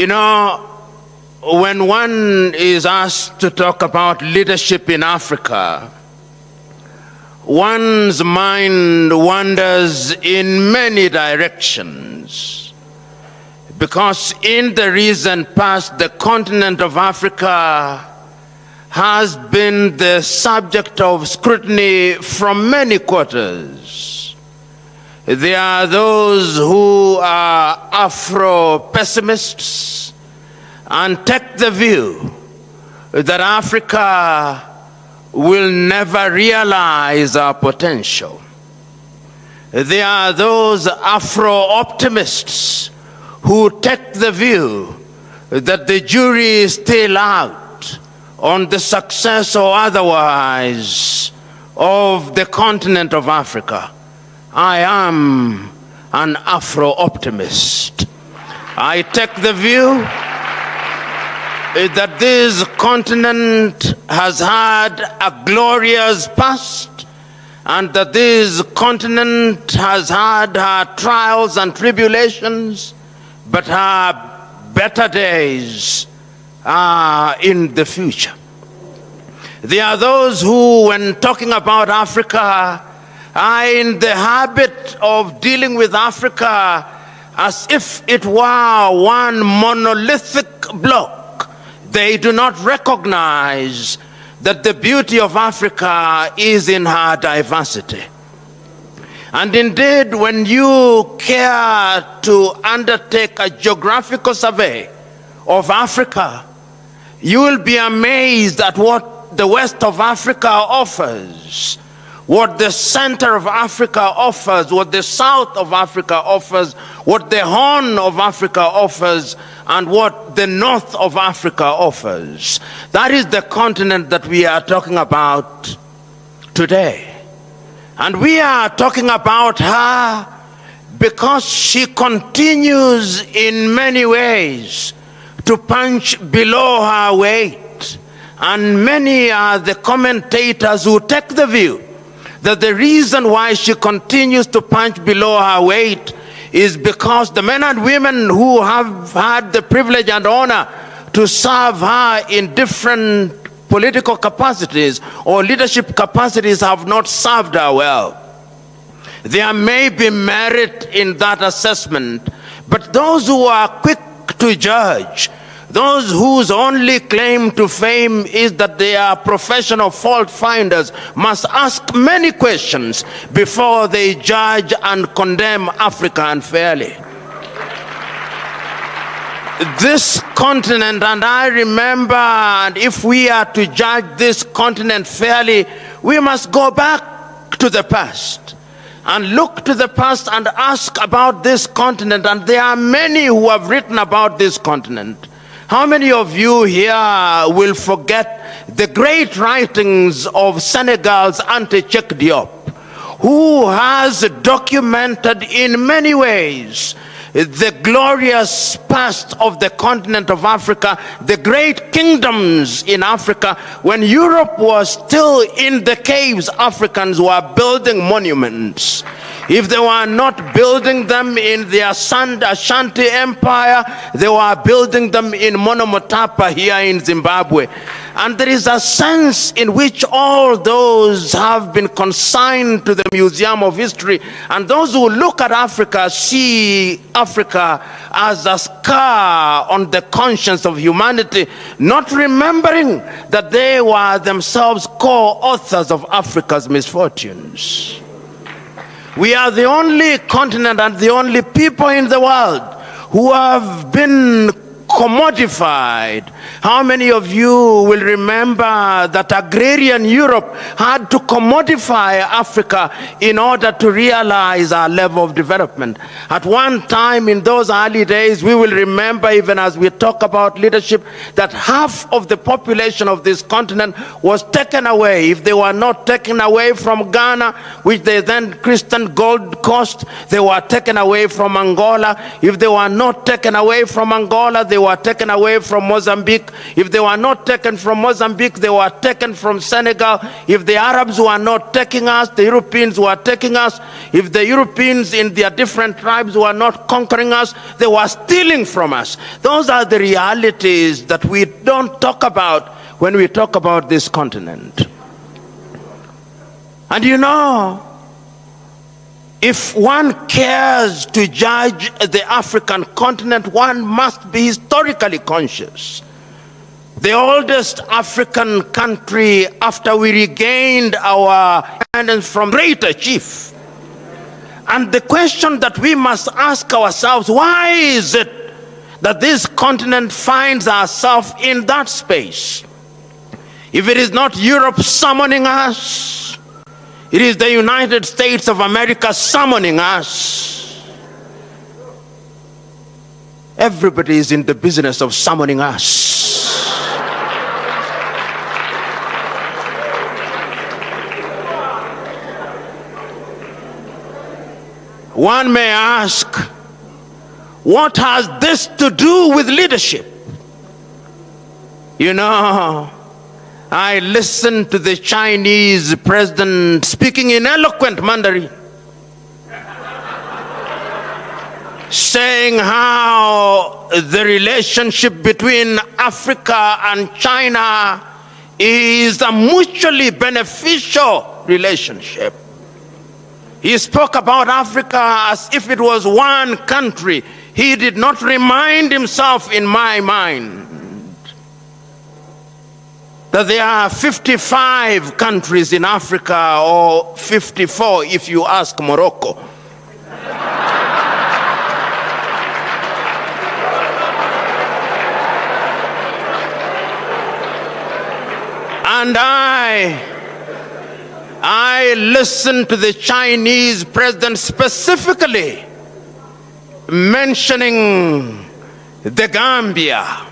You know, when one is asked to talk about leadership in Africa, one's mind wanders in many directions, because in the recent past, the continent of Africa has been the subject of scrutiny from many quarters. There are those who are Afro-pessimists and take the view that Africa will never realize our potential. There are those Afro-optimists who take the view that the jury is still out on the success or otherwise of the continent of Africa. I am an Afro-optimist. I take the view that this continent has had a glorious past, and that this continent has had her trials and tribulations, but her better days are in the future. There are those who, when talking about Africa, are in the habit of dealing with Africa as if it were one monolithic block. They do not recognize that the beauty of Africa is in her diversity. And indeed, when you care to undertake a geographical survey of Africa, you will be amazed at what the west of Africa offers, what the center of Africa offers, what the south of Africa offers, what the Horn of Africa offers, and what the north of Africa offers. That is the continent that we are talking about today. And we are talking about her because she continues in many ways to punch below her weight. And many are the commentators who take the view that the reason why she continues to punch below her weight is because the men and women who have had the privilege and honor to serve her in different political capacities or leadership capacities have not served her well. There may be merit in that assessment, but those who are quick to judge, those whose only claim to fame is that they are professional fault finders, must ask many questions before they judge and condemn Africa unfairly. This continent, and I remember, and if we are to judge this continent fairly, we must go back to the past and look to the past and ask about this continent. And there are many who have written about this continent. How many of you here will forget the great writings of Senegal's Anta Cheikh Diop, who has documented in many ways the glorious past of the continent of Africa, the great kingdoms in Africa. When Europe was still in the caves, Africans were building monuments. If they were not building them in the Ashanti Empire, they were building them in Monomotapa here in Zimbabwe. And there is a sense in which all those have been consigned to the Museum of History. And those who look at Africa see Africa as a scar on the conscience of humanity, not remembering that they were themselves co-authors of Africa's misfortunes. We are the only continent and the only people in the world who have been commodified. How many of you will remember that agrarian Europe had to commodify Africa in order to realize our level of development? At one time in those early days, we will remember, even as we talk about leadership, that half of the population of this continent was taken away. If they were not taken away from Ghana, which they then christened Gold Coast, they were taken away from Angola. If they were not taken away from Angola, they were were taken away from Mozambique. If they were not taken from Mozambique, they were taken from Senegal. If the Arabs were not taking us, the Europeans were taking us. If the Europeans in their different tribes were not conquering us, they were stealing from us. Those are the realities that we don't talk about when we talk about this continent. And you know, if one cares to judge the African continent, one must be historically conscious. The oldest African country after we regained our independence from greater chief. And the question that we must ask ourselves, why is it that this continent finds ourselves in that space? If it is not Europe summoning us, it is the United States of America summoning us. Everybody is in the business of summoning us. One may ask, what has this to do with leadership? You know, I listened to the Chinese president speaking in eloquent Mandarin, saying how the relationship between Africa and China is a mutually beneficial relationship. He spoke about Africa as if it was one country. He did not remind himself, in my mind, that there are 55 countries in Africa, or 54 if you ask Morocco. And I listened to the Chinese president specifically mentioning the Gambia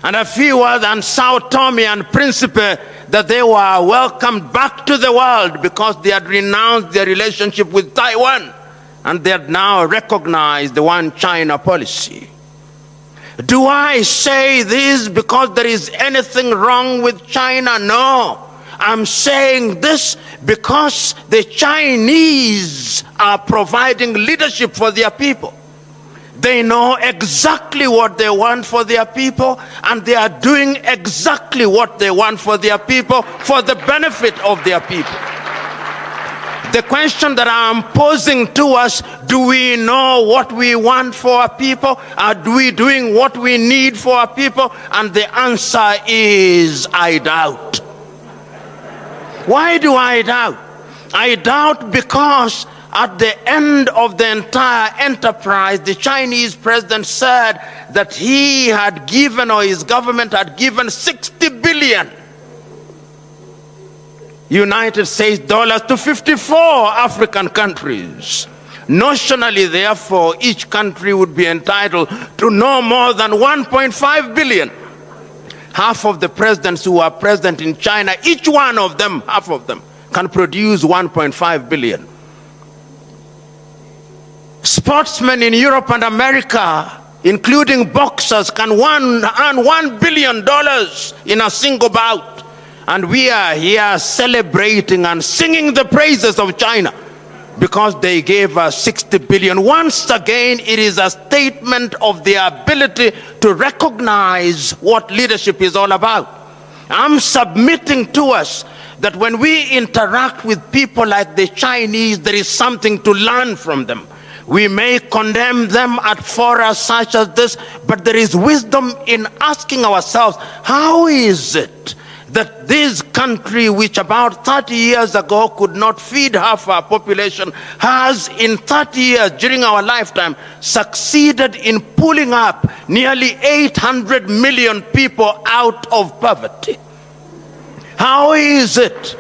and a few words on Sao Tome and Principe, that they were welcomed back to the world because they had renounced their relationship with Taiwan and they had now recognized the one China policy. Do I say this because there is anything wrong with China? No. I'm saying this because the Chinese are providing leadership for their people. They know exactly what they want for their people, and they are doing exactly what they want for their people for the benefit of their people. The question that I'm posing to us, do we know what we want for our people? Are we doing what we need for our people? And the answer is, I doubt. Why do I doubt? I doubt because at the end of the entire enterprise, the Chinese president said that he had given, or his government had given, 60 billion United States dollars to 54 African countries. Notionally, therefore, each country would be entitled to no more than 1.5 billion. Half of the presidents who are present in China, each one of them, half of them, can produce 1.5 billion. Sportsmen in Europe and America, including boxers, can earn $1 billion in a single bout. And we are here celebrating and singing the praises of China because they gave us 60 billion. Once again, it is a statement of their ability to recognize what leadership is all about. I'm submitting to us that when we interact with people like the Chinese, there is something to learn from them. We may condemn them at forums such as this, but there is wisdom in asking ourselves, how is it that this country, which about 30 years ago could not feed half our population, has in 30 years during our lifetime succeeded in pulling up nearly 800 million people out of poverty? How is it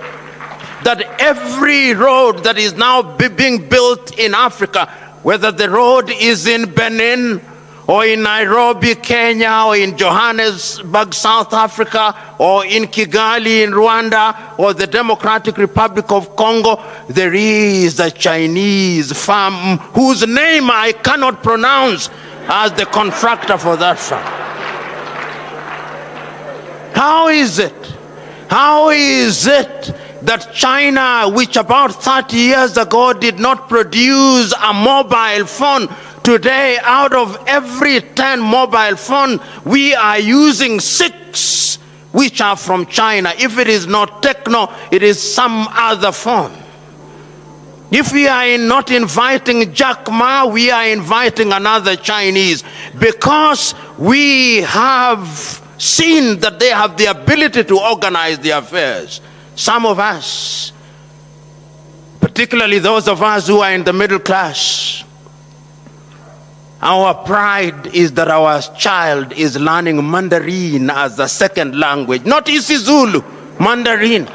that every road that is now being built in Africa, whether the road is in Benin or in Nairobi, Kenya, or in Johannesburg, South Africa, or in Kigali, in Rwanda, or the Democratic Republic of Congo, there is a Chinese firm whose name I cannot pronounce, as the contractor for that fund. How is it? How is it that China, which about 30 years ago did not produce a mobile phone, today out of every 10 mobile phones, we are using 6 which are from China? If it is not Techno, it is some other phone. If we are not inviting Jack Ma, we are inviting another Chinese, because we have seen that they have the ability to organize their affairs. Some of us, particularly those of us who are in the middle class, our pride is that our child is learning Mandarin as a second language, not isiZulu, Mandarin.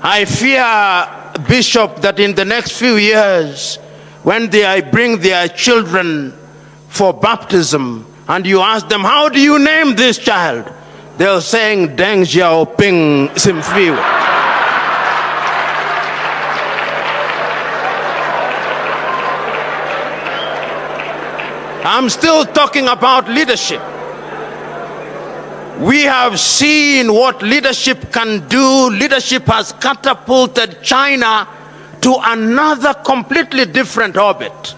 I fear, Bishop, that in the next few years, when they bring their children for baptism, and you ask them, how do you name this child? They'll saying, Deng Xiaoping Simfiu. I'm still talking about leadership. We have seen what leadership can do. Leadership has catapulted China to another completely different orbit.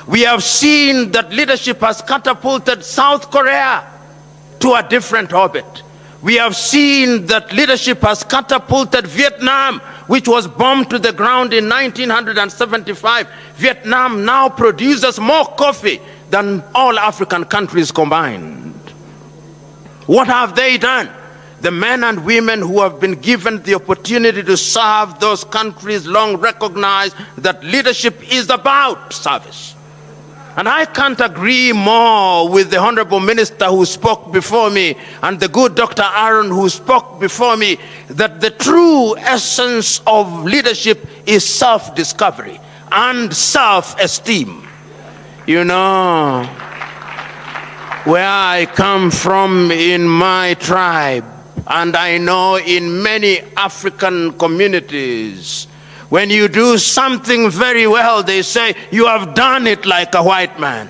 We have seen that leadership has catapulted South Korea to a different orbit. We have seen that leadership has catapulted Vietnam, which was bombed to the ground in 1975. Vietnam now produces more coffee than all African countries combined. What have they done? The men and women who have been given the opportunity to serve those countries long recognize that leadership is about service. And I can't agree more with the Honorable Minister who spoke before me and the good Dr. Aaron who spoke before me, that the true essence of leadership is self-discovery and self-esteem. You know, where I come from in my tribe, and I know in many African communities, when you do something very well, they say, you have done it like a white man.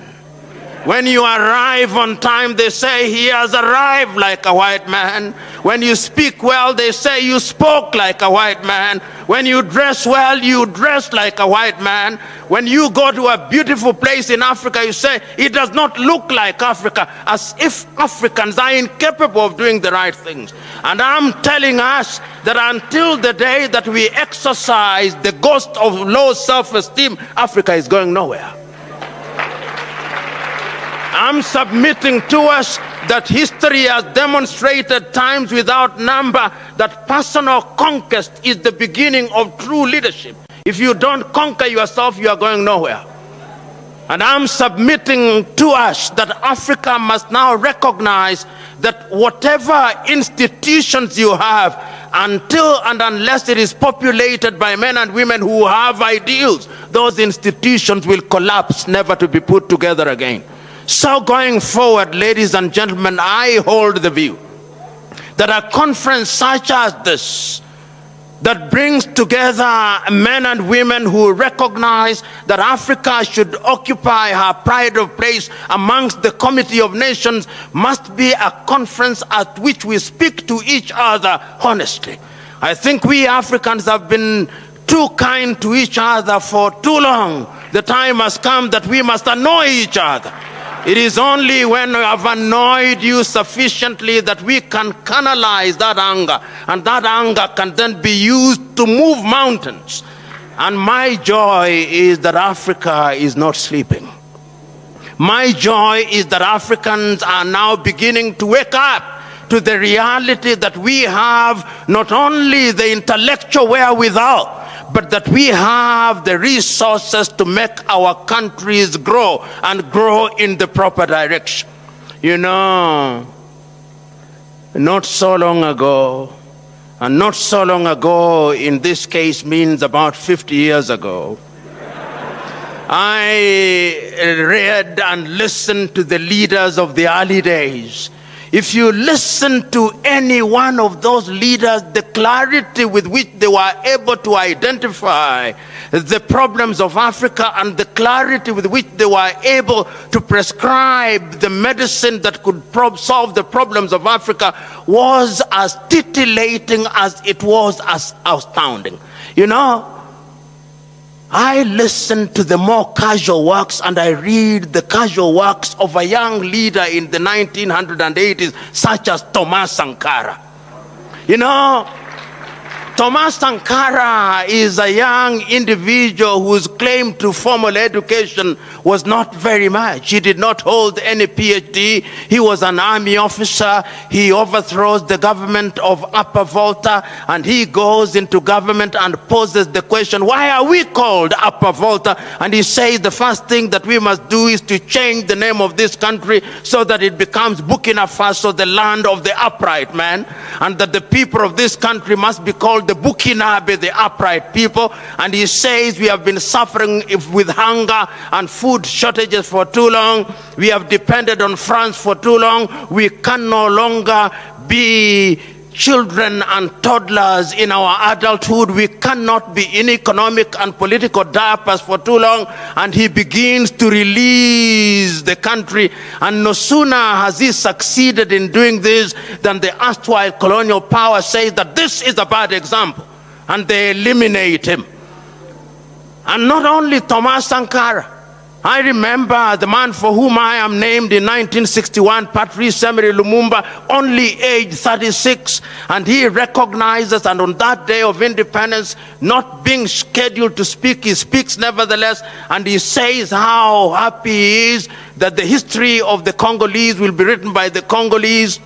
When you arrive on time, they say, he has arrived like a white man. When you speak well, they say, you spoke like a white man. When you dress well, you dress like a white man. When you go to a beautiful place in Africa, you say, it does not look like Africa, as if Africans are incapable of doing the right things. And I'm telling us that until the day that we exercise the ghost of low self-esteem, Africa is going nowhere. I'm submitting to us that history has demonstrated times without number that personal conquest is the beginning of true leadership. If you don't conquer yourself, you are going nowhere. And I'm submitting to us that Africa must now recognize that whatever institutions you have, until and unless it is populated by men and women who have ideals, those institutions will collapse, never to be put together again. So going forward, ladies and gentlemen, I hold the view that a conference such as this, that brings together men and women who recognize that Africa should occupy her pride of place amongst the Committee of Nations, must be a conference at which we speak to each other honestly. I think we Africans have been too kind to each other for too long. The time has come that we must annoy each other. It is only when we have annoyed you sufficiently that we can canalize that anger, and that anger can then be used to move mountains. And my joy is that Africa is not sleeping. My joy is that Africans are now beginning to wake up to the reality that we have not only the intellectual wherewithal, but that we have the resources to make our countries grow and grow in the proper direction. You know, not so long ago, and not so long ago in this case means about 50 years ago, I read and listened to the leaders of the early days. If you listen to any one of those leaders, the clarity with which they were able to identify the problems of Africa and the clarity with which they were able to prescribe the medicine that could solve the problems of Africa was as titillating as it was as astounding. You know, I listen to the more casual works and I read the casual works of a young leader in the 1980s, such as Thomas Sankara. You know, Thomas Sankara is a young individual whose claim to formal education was not very much. He did not hold any PhD. He was an army officer. He overthrows the government of Upper Volta, and he goes into government and poses the question, why are we called Upper Volta? And he says the first thing that we must do is to change the name of this country so that it becomes Burkina Faso, the land of the upright man, and that the people of this country must be called the Bukinabe, the upright people. And he says we have been suffering with hunger and food shortages for too long. We have depended on France for too long. We can no longer be children and toddlers in our adulthood. We cannot be in economic and political diapers for too long. And he begins to release the country. And no sooner has he succeeded in doing this than the erstwhile colonial power says that this is a bad example, and they eliminate him. And not only Thomas Sankara. I remember the man for whom I am named in 1961, Patrice Emery Lumumba, only aged 36, and he recognizes, and on that day of independence, not being scheduled to speak, he speaks nevertheless, and he says how happy he is that the history of the Congolese will be written by the Congolese,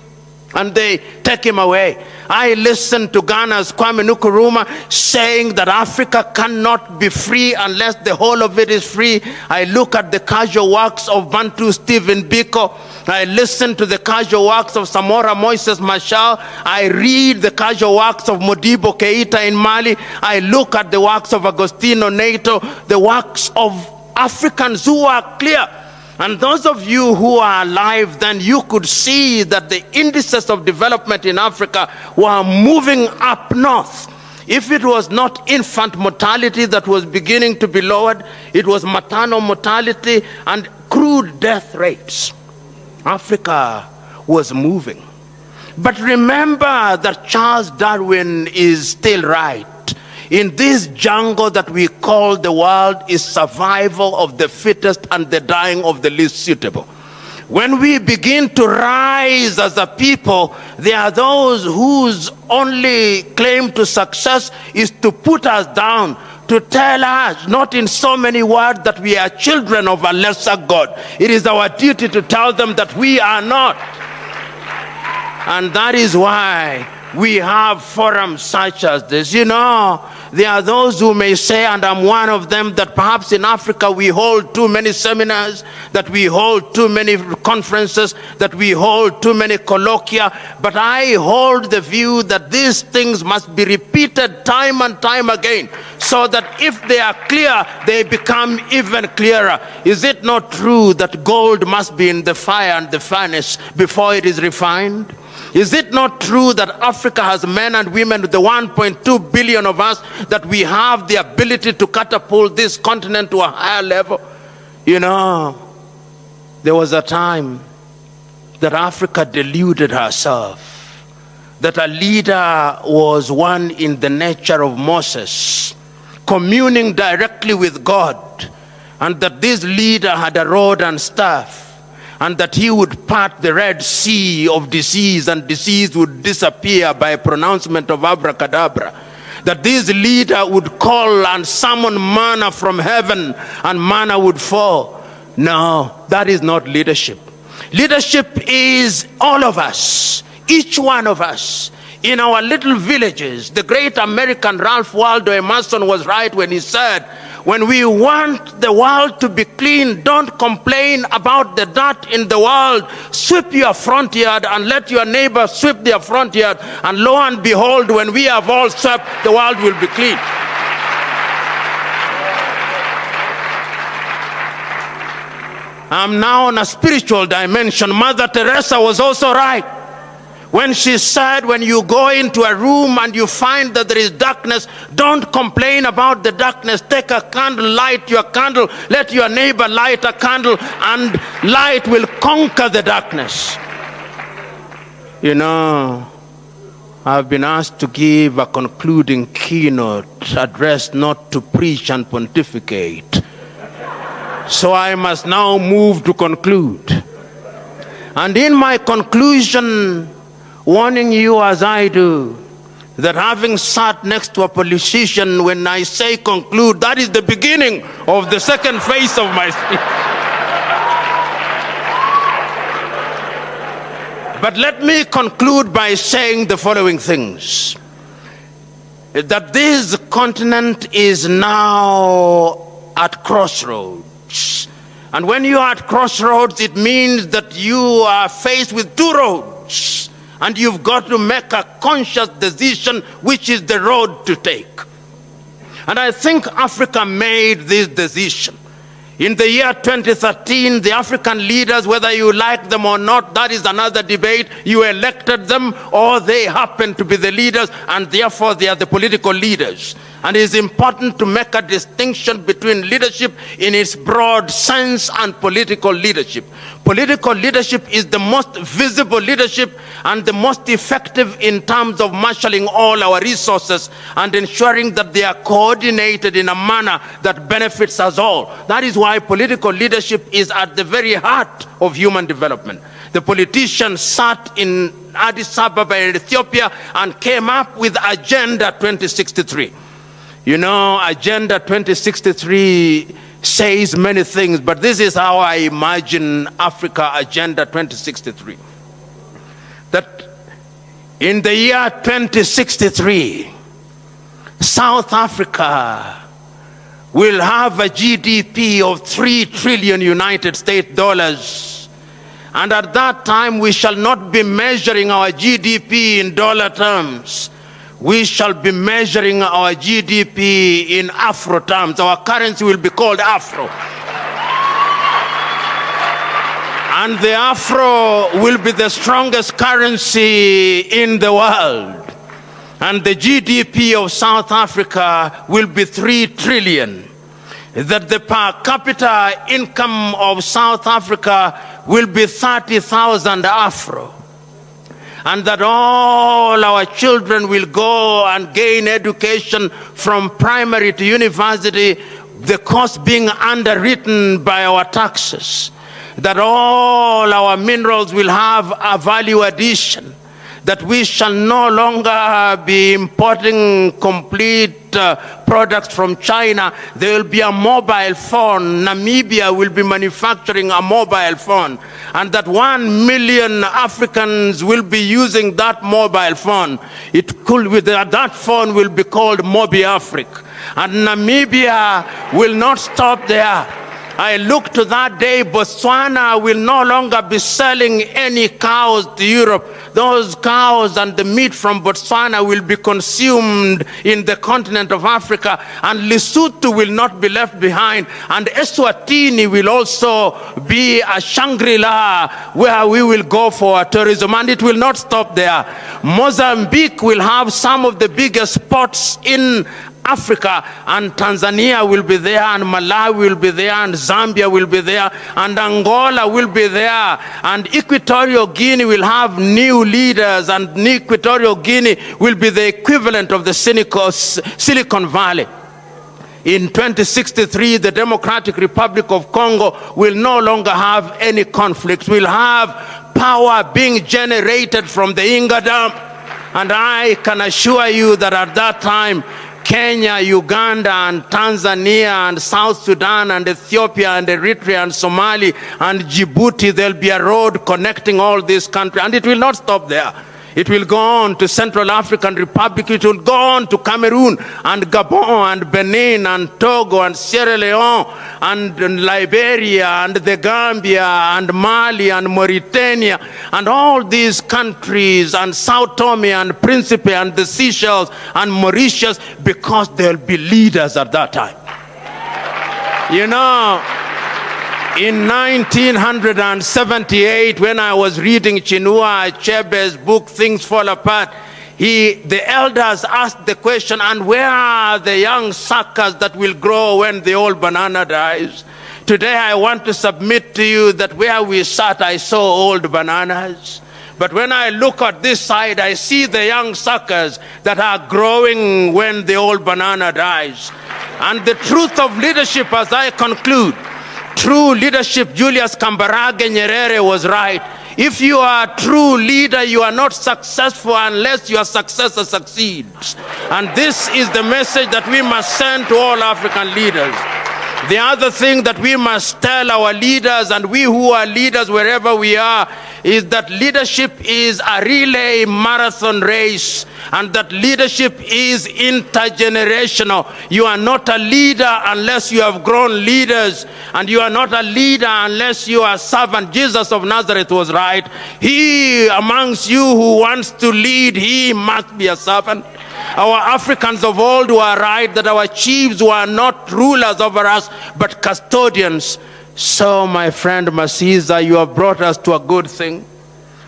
and they take him away. I listened to Ghana's Kwame Nkrumah saying that Africa cannot be free unless the whole of it is free. I look at the casual works of Bantu Stephen Biko. I listen to the casual works of Samora Moises Machel. I read the casual works of Modibo Keita in Mali. I look at the works of Agostino Neto, the works of Africans who are clear. And those of you who are alive, then you could see that the indices of development in Africa were moving up north. If it was not infant mortality that was beginning to be lowered, it was maternal mortality and crude death rates. Africa was moving. But remember that Charles Darwin is still right. In this jungle that we call the world is survival of the fittest and the dying of the least suitable. When we begin to rise as a people, there are those whose only claim to success is to put us down, to tell us, not in so many words, that we are children of a lesser God. It is our duty to tell them that we are not. And that is why we have forums such as this. You know, there are those who may say, and I'm one of them, that perhaps in Africa we hold too many seminars, that we hold too many conferences, that we hold too many colloquia. But I hold the view that these things must be repeated time and time again, so that if they are clear, they become even clearer. Is it not true that gold must be in the fire and the furnace before it is refined? Is it not true that Africa has men and women, the 1.2 billion of us, that we have the ability to catapult this continent to a higher level? You know, there was a time that Africa deluded herself, that a leader was one in the nature of Moses, communing directly with God, and that this leader had a rod and staff, and that he would part the Red Sea of disease, and disease would disappear by pronouncement of abracadabra. That this leader would call and summon manna from heaven, and manna would fall. No, that is not leadership. Leadership is all of us, each one of us, in our little villages. The great American Ralph Waldo Emerson was right when he said, when we want the world to be clean, don't complain about the dirt in the world. Sweep your front yard and let your neighbor sweep their front yard. And lo and behold, when we have all swept, the world will be clean. I'm now on a spiritual dimension. Mother Teresa was also right. when she said, when you go into a room and you find that there is darkness, don't complain about the darkness. Take a candle, light your candle, let your neighbor light a candle, and light will conquer the darkness. You know, I've been asked to give a concluding keynote address, not to preach and pontificate. So I must now move to conclude. And in my conclusion, warning you as I do, that having sat next to a politician, when I say conclude, that is the beginning of the second phase of my speech. But let me conclude by saying the following things. That this continent is now at crossroads. And when you are at crossroads, it means that you are faced with two roads. And you've got to make a conscious decision which is the road to take. And I think Africa made this decision. In the year 2013, the African leaders, whether you like them or not, that is another debate. You elected them or they happen to be the leaders, and therefore they are the political leaders. And it is important to make a distinction between leadership in its broad sense and political leadership. Political leadership is the most visible leadership and the most effective in terms of marshalling all our resources and ensuring that they are coordinated in a manner that benefits us all. That is why political leadership is at the very heart of human development. The politicians sat in Addis Ababa in Ethiopia and came up with Agenda 2063. You know, Agenda 2063 says many things, but this is how I imagine Africa Agenda 2063. That in the year 2063, South Africa will have a GDP of 3 trillion United States dollars. And at that time, we shall not be measuring our GDP in dollar terms. We shall be measuring our GDP in Afro terms. Our currency will be called Afro. And the Afro will be the strongest currency in the world. And the GDP of South Africa will be 3 trillion. That the per capita income of South Africa will be 30,000 Afro. And that all our children will go and gain education from primary to university, the cost being underwritten by our taxes. That all our minerals will have a value addition. That we shall no longer be importing complete products from China. There will be a mobile phone. Namibia will be manufacturing a mobile phone. And that 1 million Africans will be using that mobile phone. That phone will be called Mobi Africa. And Namibia will not stop there. I look to that day, Botswana will no longer be selling any cows to Europe. Those cows and the meat from Botswana will be consumed in the continent of Africa, and Lesotho will not be left behind. And Eswatini will also be a Shangri-La where we will go for tourism, and it will not stop there. Mozambique will have some of the biggest ports in Africa, and Tanzania will be there, and Malawi will be there, and Zambia will be there, and Angola will be there, and Equatorial Guinea will have new leaders, and Equatorial Guinea will be the equivalent of the Silicon Valley. In 2063, the Democratic Republic of Congo will no longer have any conflicts. We'll have power being generated from the Inga Dam, and I can assure you that at that time, Kenya, Uganda, and Tanzania, and South Sudan, and Ethiopia, and Eritrea, and Somali, and Djibouti, there'll be a road connecting all these countries, and it will not stop there. It will go on to Central African Republic, it will go on to Cameroon, and Gabon, and Benin, and Togo, and Sierra Leone, and Liberia, and the Gambia, and Mali, and Mauritania, and all these countries, and Sao Tome, and Principe, and the Seychelles, and Mauritius, because there'll be leaders at that time. You know, In 1978, when I was reading Chinua Achebe's book, Things Fall Apart, the elders asked the question, and where are the young suckers that will grow when the old banana dies? Today I want to submit to you that where we sat, I saw old bananas. But when I look at this side, I see the young suckers that are growing when the old banana dies. And the truth of leadership, as I conclude, true leadership, Julius Kambarage Nyerere was right. If you are a true leader, you are not successful unless your successor succeeds. And this is the message that we must send to all African leaders. The other thing that we must tell our leaders, and we who are leaders wherever we are, is that leadership is a relay marathon race, and that leadership is intergenerational. You are not a leader unless you have grown leaders, and you are not a leader unless you are a servant. Jesus of Nazareth was right. He amongst you who wants to lead, he must be a servant. Our Africans of old were right that our chiefs were not rulers over us, but custodians. So, my friend Masiza, you have brought us to a good thing.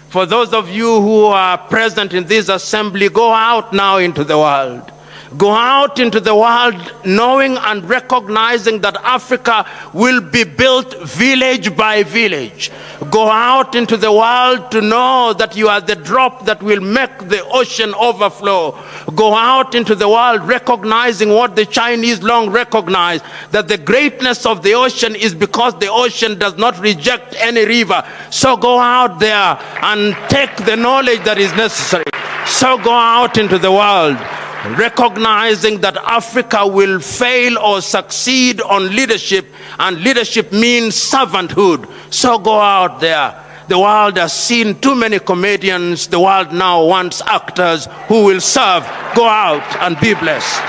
For those of you who are present in this assembly, go out now into the world. Go out into the world knowing and recognizing that Africa will be built village by village. Go out into the world to know that you are the drop that will make the ocean overflow. Go out into the world recognizing what the Chinese long recognized, that the greatness of the ocean is because the ocean does not reject any river. So go out there and take the knowledge that is necessary. So go out into the world recognizing that Africa will fail or succeed on leadership, and leadership means servanthood. So go out there. The world has seen too many comedians. The world now wants actors who will serve. Go out and be blessed.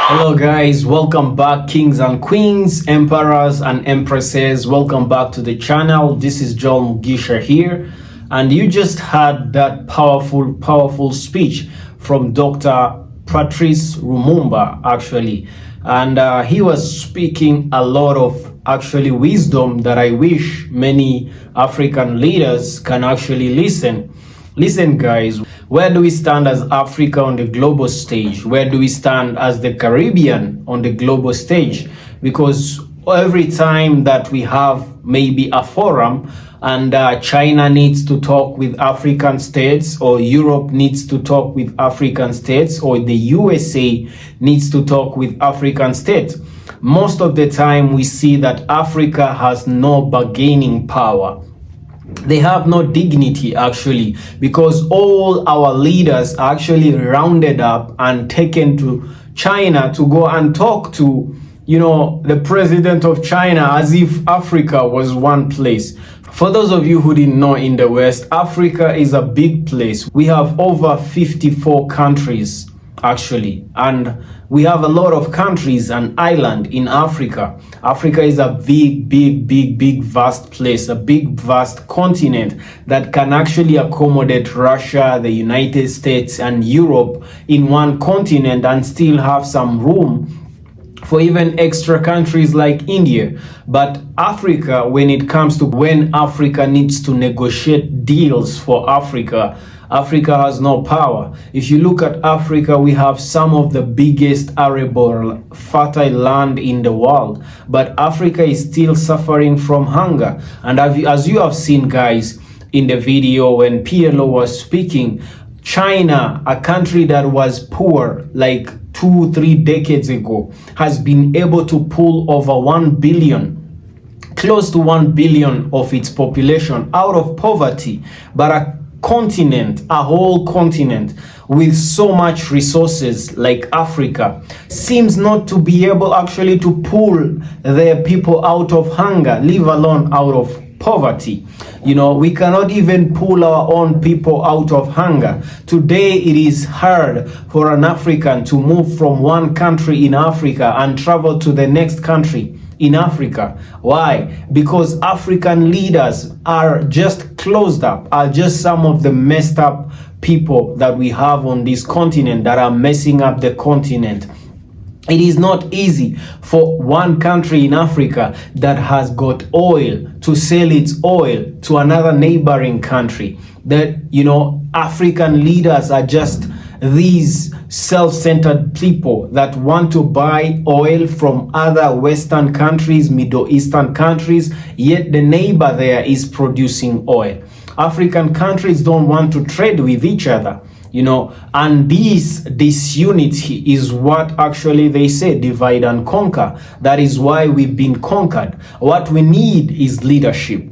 Hello guys, welcome back, kings and queens, emperors and empresses. Welcome back to the channel. This is Joel Mugisha here, and you just had that powerful speech from Dr. Patrice Lumumba, actually. And he was speaking a lot of actually wisdom that I wish many African leaders can actually listen. Listen guys, where do we stand as Africa on the global stage? Where do we stand as the Caribbean on the global stage? Because every time that we have maybe a forum, and China needs to talk with African states, or Europe needs to talk with African states, or the USA needs to talk with African states, most of the time we see that Africa has no bargaining power. They have no dignity actually, because all our leaders are actually rounded up and taken to China to go and talk to, you know, the president of China, as if Africa was one place. For those of you who didn't know, in the West, Africa is a big place. We have over 54 countries actually, and we have a lot of countries and island in Africa. Africa is a big vast place, a big vast continent that can actually accommodate Russia, the United States and Europe in one continent, and still have some room for even extra countries like India. But Africa, when Africa needs to negotiate deals for Africa, Africa has no power. If you look at Africa, we have some of the biggest arable, fertile land in the world, but Africa is still suffering from hunger. And as you have seen guys in the video when P.L.O was speaking, China, a country that was poor like 2-3 decades ago, has been able to pull over 1 billion, close to 1 billion of its population out of poverty. But a whole continent with so much resources like Africa seems not to be able actually to pull their people out of hunger, leave alone out of poverty. You know, we cannot even pull our own people out of hunger. Today it is hard for an African to move from one country in Africa and travel to the next country in Africa. Why? Because African leaders are just closed up, are just some of the messed up people that we have on this continent that are messing up the continent. It is not easy for one country in Africa that has got oil to sell its oil to another neighboring country. That, African leaders are just these self-centered people that want to buy oil from other Western countries, Middle Eastern countries, yet the neighbor there is producing oil. African countries don't want to trade with each other. And this disunity is what actually they say divide and conquer. That is why we've been conquered. What we need is leadership,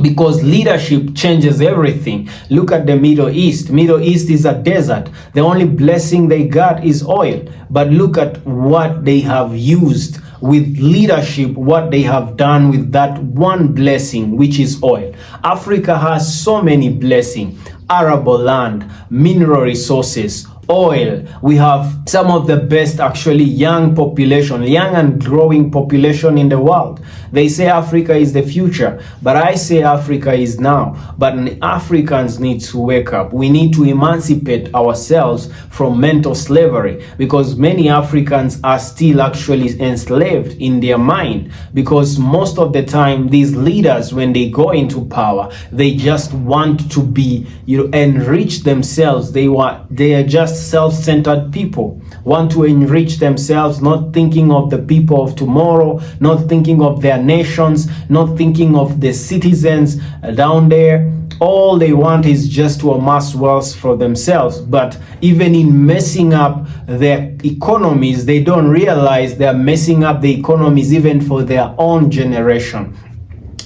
because leadership changes everything. Look at the Middle East. Middle East is a desert. The only blessing they got is oil. But look at what they have used with leadership, what they have done with that one blessing, which is oil. Africa has so many blessings: arable land, mineral resources, oil. We have some of the best actually young and growing population in the world. They say Africa is the future, but I say Africa is now. But Africans need to wake up. We need to emancipate ourselves from mental slavery, because many Africans are still actually enslaved in their mind, because most of the time these leaders, when they go into power, they just want to be, enrich themselves. They are just self-centered people, want to enrich themselves, not thinking of the people of tomorrow, not thinking of their nations, not thinking of the citizens down there. All they want is just to amass wealth for themselves. But even in messing up their economies, they don't realize they're messing up the economies even for their own generation.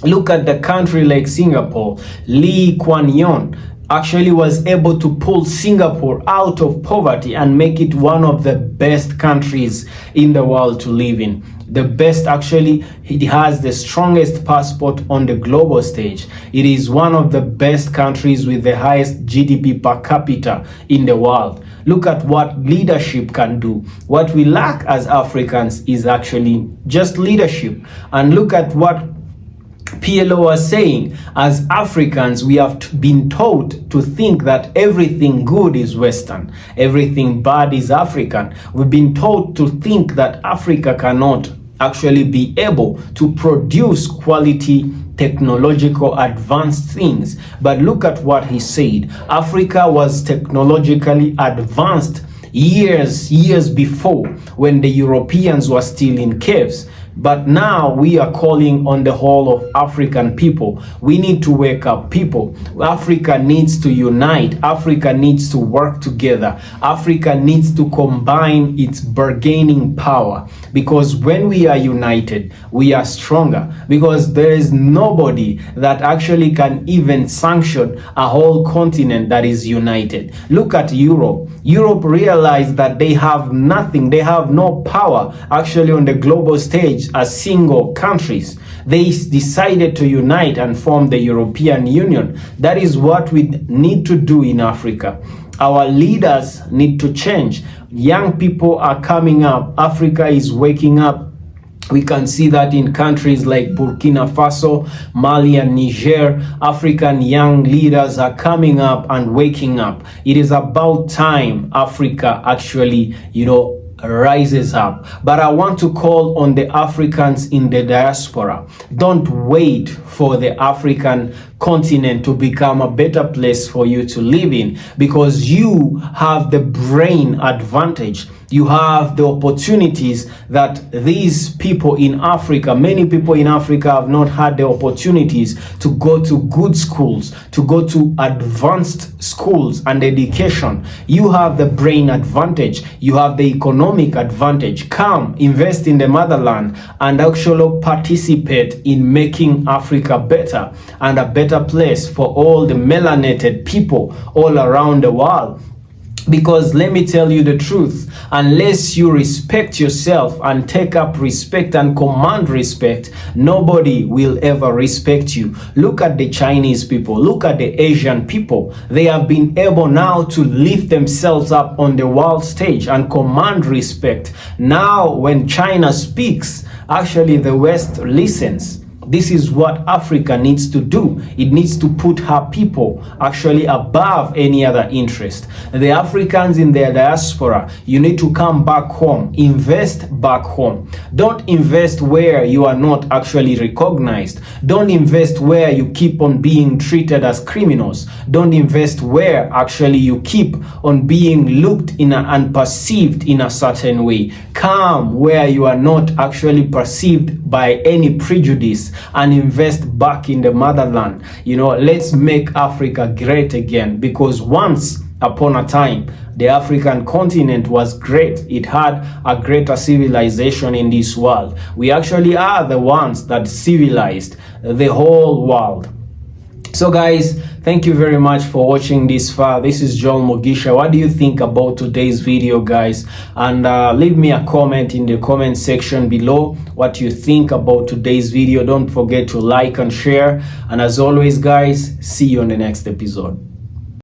Look at the country like Singapore. Lee Kuan Yew actually was able to pull Singapore out of poverty and make it one of the best countries in the world to live in. The best, actually, it has the strongest passport on the global stage. It is one of the best countries with the highest GDP per capita in the world. Look at what leadership can do. What we lack as Africans is actually just leadership. And look at what P.L.O was saying. As Africans, we have been taught to think that everything good is Western, everything bad is African. We've been taught to think that Africa cannot actually be able to produce quality technological advanced things. But look at what he said. Africa was technologically advanced years before, when the Europeans were still in caves. But now we are calling on the whole of African people. We need to wake up, people. Africa needs to unite. Africa needs to work together. Africa needs to combine its bargaining power, because when we are united, we are stronger, because there is nobody that actually can even sanction a whole continent that is united. Look at Europe. Europe realized that they have nothing. They have no power actually on the global stage as single countries. They decided to unite and form the European Union. That is what we need to do in Africa. Our leaders need to change. Young people are coming up. Africa is waking up. We can see that in countries like Burkina Faso, Mali, and Niger. African young leaders are coming up and waking up. It is about time Africa actually, rises up. But I want to call on the Africans in the diaspora. Don't wait for the African continent to become a better place for you to live in, because you have the brain advantage. You have the opportunities that these people in Africa, many people in Africa have not had the opportunities to go to good schools, to go to advanced schools and education. You have the brain advantage. You have the economic advantage. Come, invest in the motherland and actually participate in making Africa better and a better place for all the melanated people all around the world. Because let me tell you the truth, unless you respect yourself and take up respect and command respect, nobody will ever respect you. Look at the Chinese people, look at the Asian people. They have been able now to lift themselves up on the world stage and command respect. Now when China speaks, actually the West listens. This is what Africa needs to do. It needs to put her people actually above any other interest. The Africans in their diaspora, you need to come back home, invest back home. Don't invest where you are not actually recognized. Don't invest where you keep on being treated as criminals. Don't invest where actually you keep on being looked in and perceived in a certain way. Come where you are not actually perceived by any prejudice, and invest back in the motherland. Let's make Africa great again, because once upon a time the African continent was great. It had a greater civilization in this world. We actually are the ones that civilized the whole world. So guys, thank you very much for watching this far. This is John Mugisha. What do you think about today's video, guys? And leave me a comment in the comment section below what you think about today's video. Don't forget to like and share. And as always, guys, see you on the next episode.